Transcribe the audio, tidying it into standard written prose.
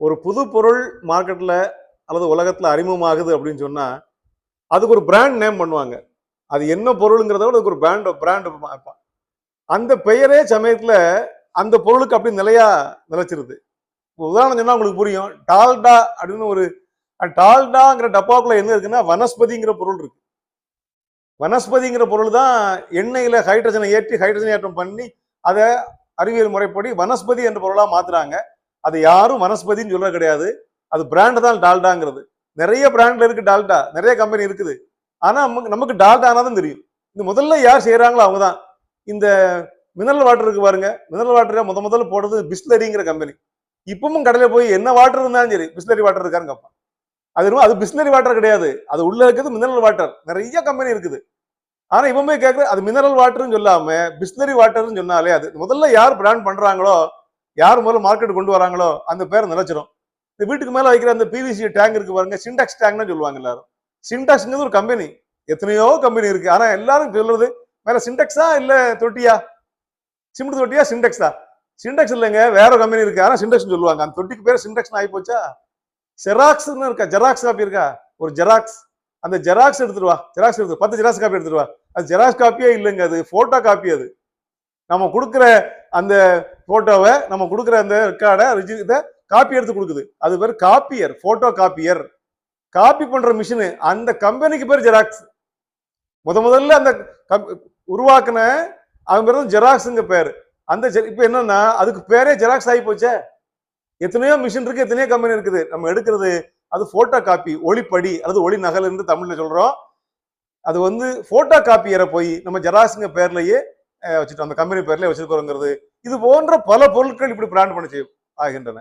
ஒரு புது பொருள் மார்க்கெட்ல அல்லது உலகத்துல அறிமுகமாகுது அப்படின்னு சொன்னா அதுக்கு ஒரு பிராண்ட் நேம் பண்ணுவாங்க. அது என்ன பொருளுங்கிறத விட அதுக்கு ஒரு பிராண்ட் அந்த பெயரே சமயத்துல அந்த பொருளுக்கு அப்படி நிலைச்சிருது. உதாரணம் சொன்னா உங்களுக்கு புரியும். டால்டா அப்படின்னு ஒரு டால்டாங்கிற டப்பாக்குள்ள என்ன இருக்குன்னா வனஸ்பதிங்கிற பொருள் இருக்கு. வனஸ்பதிங்கிற பொருள் தான் எண்ணெயில ஹைட்ரஜனை ஏற்றி ஹைட்ரஜன் ஏற்றம் பண்ணி அதை அறிவியல் முறைப்படி வனஸ்பதி என்ற பொருளா மாத்துறாங்க. அது யாரும் வனஸ்பதின்னு சொல்றது கிடையாது. அது பிராண்ட் தான் டால்டாங்கிறது. நிறைய பிராண்ட்ல இருக்கு டால்டா, நிறைய கம்பெனி இருக்குது. ஆனா நமக்கு டால்டானா தான் தெரியும். இந்த முதல்ல யார் செய்யறாங்களோ அவங்க தான். இந்த மினரல் வாட்டர் இருக்கு பாருங்க, மினரல் வாட்டரை முதல்ல போடுறது பிஸ்லரிங்கிற கம்பெனி. இப்பவும் கடையில போய் என்ன வாட்டர் இருந்தாலும் சரி பிஸ்லரி வாட்டர் இருக்காருன்னு கேட்பான். அது பிஸ்லரி வாட்டர் கிடையாது, அது உள்ள இருக்கிறது மினரல் வாட்டர். நிறைய கம்பெனி இருக்குது. ஆனா இப்பவுமே கேட்கறது அது மினரல் வாட்டர்னு சொல்லாம பிஸ்லரி வாட்டர்னு சொன்னாலே அது முதல்ல யார் பிராண்ட் பண்றாங்களோ, யார் முதல்ல மார்க்கெட் கொண்டு வராங்களோ அந்த பேரை நிலைச்சிடும். இந்த வீட்டுக்கு மேல வைக்கிற அந்த பிவிசி டேங்க் இருக்கு பாருங்க, சிண்டெக்ஸ் டேங்க்னு சொல்லுவாங்க எல்லாரும். சிண்டெக்ஸ்ங்கிறது ஒரு கம்பெனி. எத்தனையோ கம்பெனி இருக்கு. ஆனா எல்லாரும் சொல்றது மேல சிண்டெக்ஸா இல்ல தொட்டியா, சிமெண்ட் தொட்டியா சிண்டெக்ஸா? சிண்டெக்ஸ் இல்லைங்க, வேற கம்பெனி இருக்கு. ஆனா சிண்டெக்ஸ் சொல்லுவாங்க. அந்த தொட்டிக்கு பேர் சிண்டெக்ஸ் ஆகி போச்சா? ஜெராக்ஸ்னு இருக்கா, ஜெராக்ஸ் காப்பி இருக்கா? ஒரு ஜெராக்ஸ், அந்த ஜெராக்ஸ் எடுத்துட்டு வா, ஜெராக்ஸ் எடுத்து 10 ஜெராக்ஸ் காப்பி எடுத்துட்டு வா. அது ஜெராக்ஸ் காப்பியே இல்லைங்க, அது போட்டோ காப்பி. அது நம்ம கொடுக்குற அந்த போட்டோவை, நம்ம கொடுக்குற அந்த ரெக்கார்டை இதை காப்பி எடுத்து கொடுக்குது. அது பேர் காப்பியர், போட்டோ காப்பியர். காப்பி பண்ற மிஷின், அந்த கம்பெனிக்கு பேர் ஜெராக்ஸ். முதல்ல அந்த உருவாக்குன அவன் பேர் ஜெராக்ஸ்ங்க பேர். அந்த இப்ப என்னன்னா அதுக்கு பேரே ஜெராக்ஸ் ஆகி போச்சே. எத்தனையோ மிஷின் இருக்கு, எத்தனையோ கம்பெனி இருக்குது. நம்ம எடுக்கிறது அது போட்டோ காப்பி, ஒளிப்படி அல்லது ஒளி நகல் என்று தமிழ்ல சொல்றோம். அது போட்டோ காப்பியரை போய் நம்ம ஜெராக்ஸ்ங்க பேர்லயே வச்சுட்டோம், அந்த கம்பெனி பேர்லயே வச்சிருக்கிறோங்கிறது. இது போன்ற பல பொருட்கள் இப்படி பிராண்ட் பண்ண ஆகின்றன.